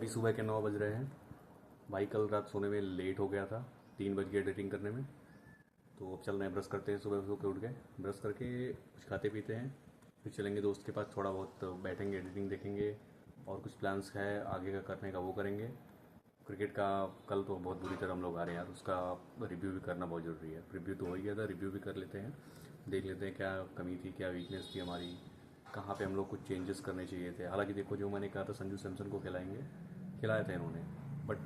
अभी सुबह के 9 बज रहे हैं। भाई कल रात सोने में लेट हो गया था, 3 बज गए एडिटिंग करने में। तो अब चल रहे हैं, ब्रश करते हैं, सुबह सो के उठ गए, ब्रश करके कुछ खाते पीते हैं, फिर चलेंगे दोस्त के पास, थोड़ा बहुत बैठेंगे, एडिटिंग देखेंगे और कुछ प्लान्स है आगे का करने का, वो करेंगे। क्रिकेट का कल तो बहुत बुरी तरह हम लोग आ रहे हैं यार, उसका रिव्यू भी करना बहुत ज़रूरी है। रिव्यू तो हो ही गया था, रिव्यू भी कर लेते हैं, देख लेते हैं क्या कमी थी, क्या वीकनेस थी हमारी, कहाँ पे हम लोग कुछ चेंजेस करने चाहिए थे। हालांकि देखो, जो मैंने कहा था संजू सैमसन को खिलाएंगे, खिलाए थे इन्होंने, बट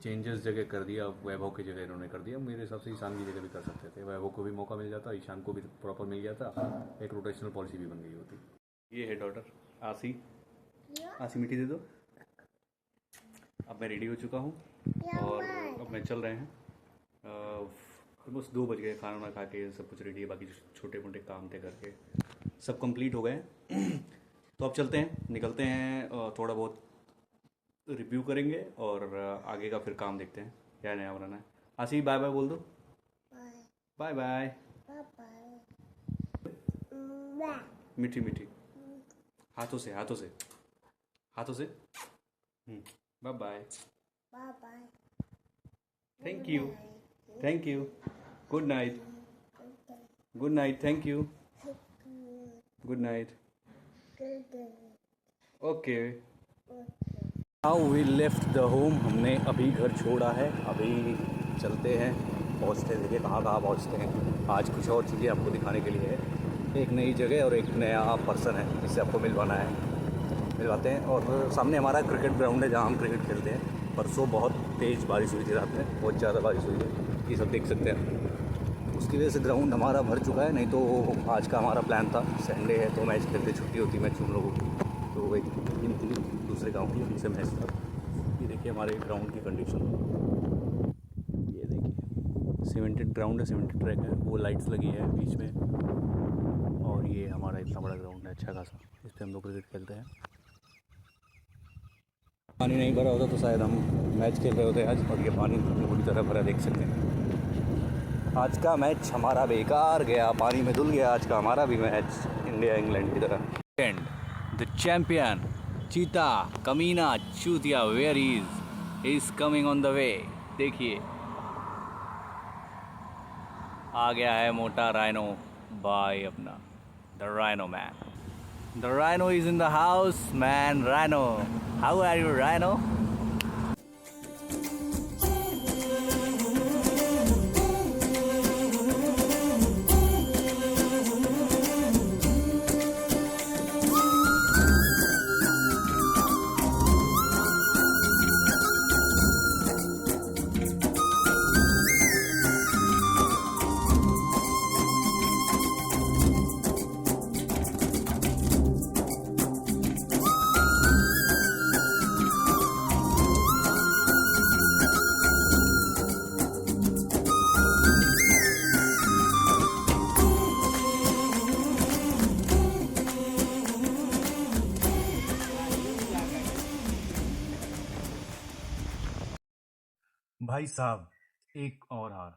चेंजेस जगह कर दिया, वैभव की जगह इन्होंने कर दिया। मेरे हिसाब से ईशान की जगह भी कर सकते थे, वैभव को भी मौका मिल जाता, ईशान को भी प्रॉपर मिल गया था, एक रोटेशनल पॉलिसी भी बन गई होती। ये है डॉटर आसी, आसी मिट्टी दे दो। अब मैं रेडी हो चुका हूँ और अब मैं चल रहे हैं। ऑलमोस्ट 2 बज गए, खाना वाना खा के सब कुछ रेडी है, बाकी जो छोटे मोटे काम थे करके सब कंप्लीट हो गए हैं। तो अब चलते हैं, निकलते हैं, थोड़ा बहुत रिव्यू करेंगे और आगे का फिर काम देखते हैं क्या नया बनाना है। आशी बाय बाय बोल दो। Bye bye. मीठी मीठी, हाथों से हाथों से हाथों से। Bye bye. Thank you, thank you, good night, good night, thank you, good night, okay. Now we left the home, हमने अभी घर छोड़ा है, अभी चलते हैं, पहुँचते हैं, देखिए कहाँ कहाँ पहुँचते हैं। आज कुछ और चीज़ें आपको दिखाने के लिए है, एक नई जगह और एक नया पर्सन है जिससे आपको मिलवाना है, मिलवाते हैं। और सामने हमारा क्रिकेट ग्राउंड है जहाँ हम क्रिकेट खेलते हैं। परसों बहुत तेज़ बारिश हुई थी, रात में बहुत ज़्यादा बारिश हुई है, ये सब देख सकते हैं। उसकी वजह से ग्राउंड हमारा भर चुका है, नहीं तो आज का हमारा प्लान था, संडे है तो मैच खेलते, छुट्टी होती मैच हम लोगों की, तो एक दूसरे गांव की, उनसे मैच था। ये देखिए हमारे ग्राउंड की कंडीशन, ये देखिए सीमेंटेड ग्राउंड है, सीमेंटेड ट्रैक है, वो लाइट्स लगी है बीच में, और ये हमारा इतना बड़ा ग्राउंड है अच्छा खासा, इस पर हम लोग क्रिकेट खेलते हैं। पानी नहीं भरा होता तो शायद हम मैच खेल रहे होते आज, और ये पानी पूरी तरह भरा, देख सकते हैं। आज का मैच हमारा बेकार गया, पानी में धुल गया आज का हमारा भी मैच, इंडिया इंग्लैंड की तरह। एंड द चैंपियन चीता कमीना चूतिया, where is coming on the way. देखिए आ गया है मोटा राइनो भाई अपना, the rhino man. The rhino is in the house, man. Rhino, how are you, Rhino? भाई साहब, एक और हार,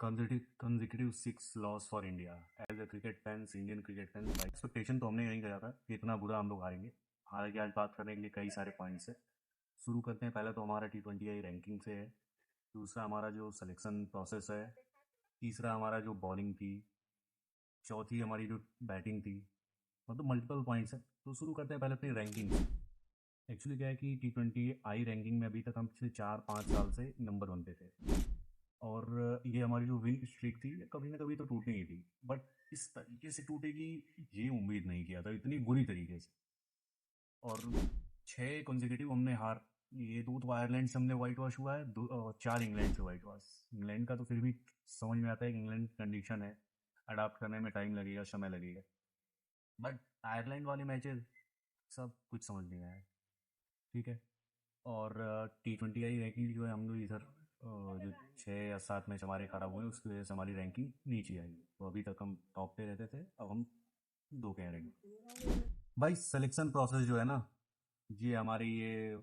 consecutive 6 loss for India. As a cricket fans, Indian cricket fans, भाई एक्सपेक्टेशन तो हमने नहीं करा था कि इतना बुरा हम लोग हारेंगे। हालांकि आज बात करने के लिए कई सारे पॉइंट्स है। शुरू करते हैं, पहले तो हमारा T20I रैंकिंग से है, दूसरा हमारा जो सिलेक्शन प्रोसेस है, तीसरा हमारा जो बॉलिंग थी, चौथी हमारी जो बैटिंग थी, मतलब मल्टीपल पॉइंट्स है। तो शुरू करते हैं पहले अपनी रैंकिंग से। एक्चुअली क्या है कि T20I रैंकिंग में अभी तक हम पिछले 4-5 साल से नंबर 1 पे थे, और ये हमारी जो विन स्ट्रीक थी कभी ना कभी तो टूटनी ही थी, बट इस तरीके से टूटेगी ये उम्मीद नहीं किया था, इतनी बुरी तरीके से। और 6 कंसेक्यूटिव हमने हार, ये 2 तो आयरलैंड से हमने वाइट वॉश हुआ है, 4 इंग्लैंड से वाइट वॉश। इंग्लैंड का तो फिर भी समझ में आता है कि इंग्लैंड कंडीशन है, अडाप्ट करने में टाइम लगेगा, समय लगेगा, बट आयरलैंड वाले मैचेस सब कुछ समझ नहीं आया। ठीक है। और T20I रैंकिंग जो है, हम लोग इधर जो 6 या 7 मैच हमारे खराब हुए उसकी वजह से हमारी रैंकिंग नीचे आई। तो अभी तक हम टॉप पे रहते थे, अब हम 2 कह रहे हैं। भाई सिलेक्शन प्रोसेस जो है ना, ये हमारे ये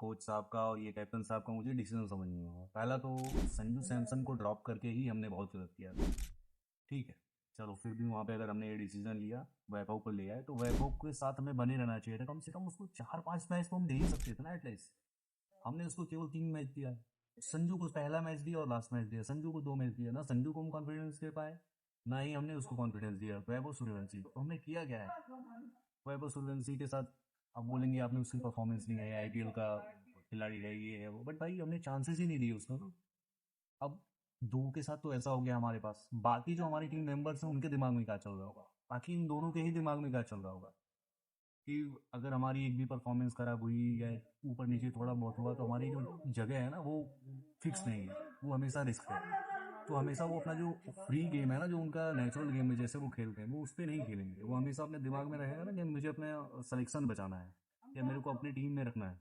कोच साहब का और ये कैप्टन साहब का मुझे डिसीजन समझ नहीं आया। पहला तो संजू सैमसन को ड्रॉप करके ही हमने बहुत गलत किया था। ठीक है, चलो फिर भी वहाँ पे अगर हमने ये डिसीजन लिया, वैभव को लिया है, तो वैभव के साथ हमें बने रहना चाहिए था, कम से कम उसको 4-5 मैच तो हम दे ही सकते थे ना एटलीस्ट। हमने उसको केवल 3 मैच दिया। संजू को पहला मैच दिया और लास्ट मैच दिया, संजू को 2 मैच दिया। ना संजू को हम कॉन्फिडेंस दे पाए, ना ही हमने उसको कॉन्फिडेंस दिया वैभव सूर्यवंशी को। तो हमने किया क्या है, वैभव सूर्यवंशी के साथ आप बोलेंगे आपने उसकी परफॉर्मेंस नहीं है, आईपीएल का खिलाड़ी है, ये है वो, बट भाई हमने चांसेस ही नहीं दिए उसको। तो अब 2 के साथ तो ऐसा हो गया हमारे पास, बाकी जो हमारी टीम मेंबर्स हैं उनके दिमाग में क्या चल रहा होगा, बाकी इन दोनों के ही दिमाग में क्या चल रहा होगा कि अगर हमारी एक भी परफॉर्मेंस खराब हुई या ऊपर नीचे थोड़ा बहुत हुआ तो हमारी जो जगह है ना वो फिक्स नहीं है, वो हमेशा रिस्क है। तो हमेशा वो अपना जो फ्री गेम है ना, जो उनका नेचुरल गेम है जैसे वो खेलते हैं, वो उस पर नहीं खेलेंगे। वो हमेशा अपने दिमाग में रहेगा ना कि मुझे अपना सिलेक्शन बचाना है या मेरे को अपनी टीम में रखना है।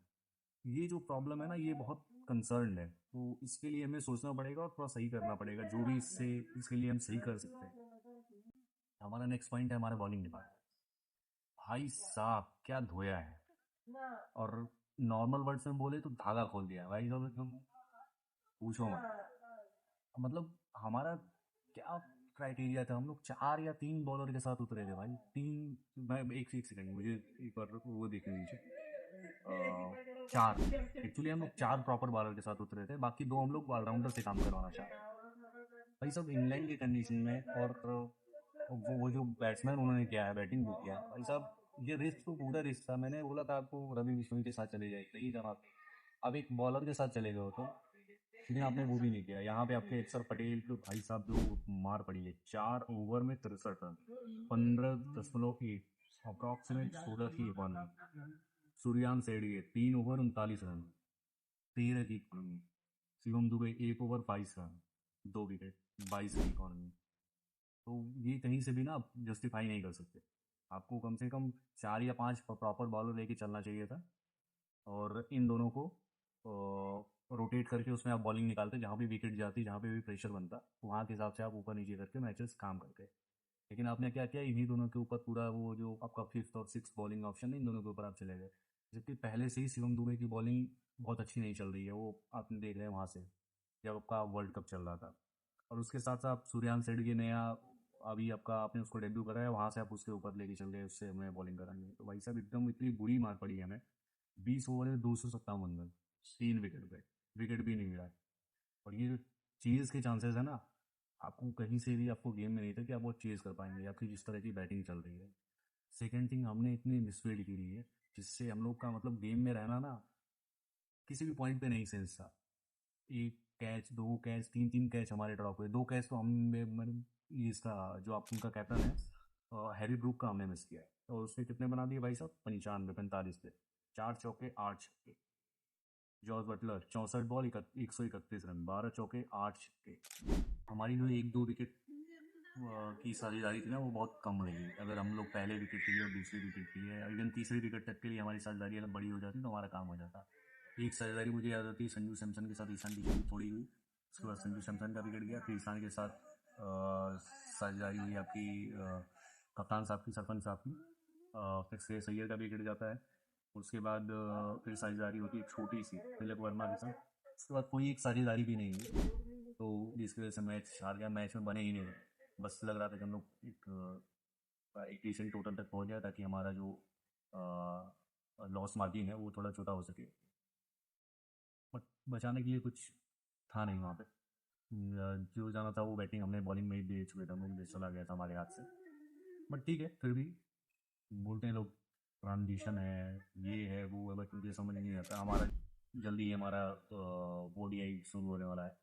ये जो प्रॉब्लम है ना, ये बहुत कंसर्न है। तो इसके लिए हमें सोचना पड़ेगा और थोड़ा सही करना पड़ेगा जो भी इसके लिए हम सही कर सकते हैं। हमारा नेक्स्ट पॉइंट है हमारा बॉलिंग डिपार्टमेंट। भाई साहब क्या धोया है, और नॉर्मल वर्ड्स में बोले तो धागा खोल दिया भाई साहब एकदम, पूछो मत। मतलब हमारा क्या क्राइटेरिया था, हम लोग 4 या 3 बॉलर के साथ उतरे थे भाई। 3, मैं एक सेकंड मुझे एक बार वो देखने दीजिए। 4 एक्चुअली हम लोग 4 प्रॉपर बॉलर के साथ उतरे थे, बाकी 2 हम लोग ऑलराउंडर से काम करवाना चाहते भाई साहब इंग्लैंड की कंडीशन में। और वो जो बैट्समैन उन्होंने किया है, बैटिंग भी किया है भाई साहब, ये रिस्क तो पूरा रिस्क था। मैंने बोला था आपको रवि बिश्नोई के साथ चले जाइए, नहीं जनाब, अब एक बॉलर के साथ चले गए हो तो, लेकिन आपने वो भी नहीं किया। यहाँ पे आपके अक्षर पटेल को भाई साहब जो मार पड़ी है, 4 ओवर में 63 रन, 15.8 अप्रॉक्सीमेट 16 की इकॉनमी। सूर्यान सेठी 3 ओवर 39 रन, 13 की economy. Shivam Dubey 1 over 22 run, 2 wicket, 22 की इकॉनमी। तो ये कहीं से भी ना आप जस्टिफाई नहीं कर सकते। आपको कम से कम 4 या 5 प्रॉपर बॉलर लेके चलना चाहिए था, और इन दोनों को रोटेट करके उसमें आप बॉलिंग निकालते, जहाँ भी विकेट जाती, जहाँ पे भी प्रेशर बनता, वहाँ के हिसाब से आप ऊपर नीचे करके मैचेस काम करते। लेकिन आपने क्या किया, इन्हीं दोनों के ऊपर पूरा वो जो आपका 5th और 6th बॉलिंग ऑप्शन है, इन दोनों के ऊपर आप चले गए। जबकि पहले से ही शिवम दुबे की बॉलिंग बहुत अच्छी नहीं चल रही है, वो आपने देख रहे हैं वहाँ से जब आपका वर्ल्ड कप चल रहा था। और उसके साथ साथ सूर्यान सेठी के नया अभी आपका आपने उसको डेब्यू कराया, वहाँ से आप उसके ऊपर लेके चल गए, उससे हमें बॉलिंग कराएंगे। तो भाई साहब एकदम इतनी बुरी मार पड़ी है हमें, 20 ओवर में 257 रन, 3 विकेट पे, विकेट भी नहीं मिला है। और ये जो चेज़ के चांसेस है ना, आपको कहीं से भी आपको गेम में नहीं था कि आप वो चेज़ कर पाएंगे, आपकी जिस तरह की बैटिंग चल रही है। सेकेंड थिंग, हमने इतनी मिसफील्ड की है जिससे हम लोग का मतलब गेम में रहना ना किसी भी पॉइंट पे नहीं सेंस था। 1 कैच, 2 कैच, 3 कैच हमारे ड्रॉप हुए। 2 कैच तो ये इसका जो आप उनका कैप्टन है हैरी ब्रूक का हमने मिस किया है। और उसने कितने बना दिए भाई साहब, 95, 45 पे, 4 चौके 8 छक्के। जॉर्ज बटलर 64 बॉल 131 रन, 12 चौके 8 छक्के। हमारी जो 1-2 विकेट की साझेदारी थी ना, वो बहुत कम रही। अगर हम लोग पहले विकेट के लिए और दूसरी विकेट के लिए, इवन तीसरी विकेट तक के लिए हमारी साझेदारी अगर बड़ी हो जाती तो हमारा काम हो जाता। एक साझेदारी मुझे याद आती है, संजू सैमसन के साथ ईशान किशन की थोड़ी हुई, उसके बाद संजू सैमसन का विकेट गया, फिर ईशान के साथ साझेदारी हुई आपकी कप्तान साहब की, सरपंच साहब की, फिर श्रेयस अय्यर का विकेट जाता है। उसके बाद फिर साझेदारी होती है छोटी सी तिलक वर्मा के साथ, उसके बाद कोई एक साझेदारी भी नहीं हुई। तो जिसकी वजह से मैच हार गया, मैच में बने ही नहीं रहे। बस लग रहा था कि हम लोग एक डिसेंट टोटल तक पहुंच जाए ताकि हमारा जो लॉस मार्जिन है वो थोड़ा छोटा हो सके, बट बचाने के लिए कुछ था नहीं वहाँ पे। जो जाना था वो बैटिंग हमने बॉलिंग में ही दे चुके थे, हम लोग चला गया था हमारे हाथ से। बट ठीक है, फिर भी बोलते हैं लोग ट्रांजिशन है, ये है वो है, बट मुझे समझ नहीं आता। हमारा जल्दी हमारा ओडीआई शुरू होने वाला है,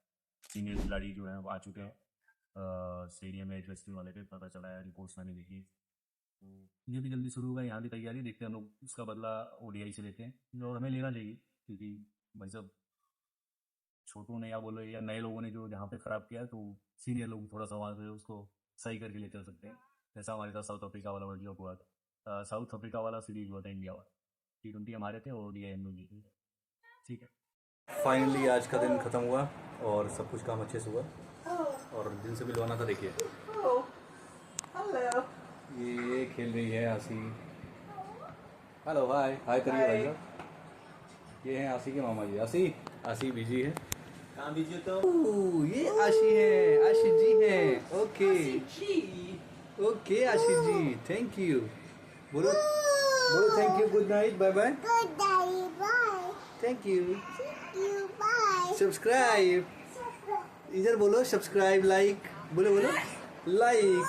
सीनियर खिलाड़ी जो है आ चुके हैं स्टेडियम में, फेस्टिवल वाले पे पता चला है, रिपोर्ट्स मैंने देखी। तो ये भी जल्दी शुरू होगा, यहाँ की तैयारी देखते हैं हम लोग, उसका बदला ओडीआई से लेते हैं और हमें लेना चाहिए, क्योंकि भाई साहब छोटों ने या बोलो या नए लोगों ने जो जहाँ पे ख़राब किया है, तो सीनियर लोग थोड़ा सा वहाँ से उसको सही करके ले चल सकते हैं। जैसा हमारे साथ साउथ अफ्रीका वाला वर्ल्ड कप हुआ था, साउथ अफ्रीका वाला सीरीज हुआ था इंडिया वाला, T20 हमारे थे और ओडीआई हम लोग जीते थे। ठीक है, फाइनली आज का दिन ख़त्म हुआ और सब कुछ काम अच्छे से हुआ, और दिल से मिलवाना था। देखिए ये खेल रही है आशी। हेलो हाय हाय करिए भाई साहब। ये है आशी के मामा जी। आशी बिजी है। कहाँ बिजी हो तो? ये आशी है, आशी जी है। Okay okay Ashi ji, thank you. बोलो thank you, good night, bye bye. Good day, bye. Thank you. Subscribe, इधर बोलो सब्सक्राइब, लाइक, बोलो बोलो लाइक।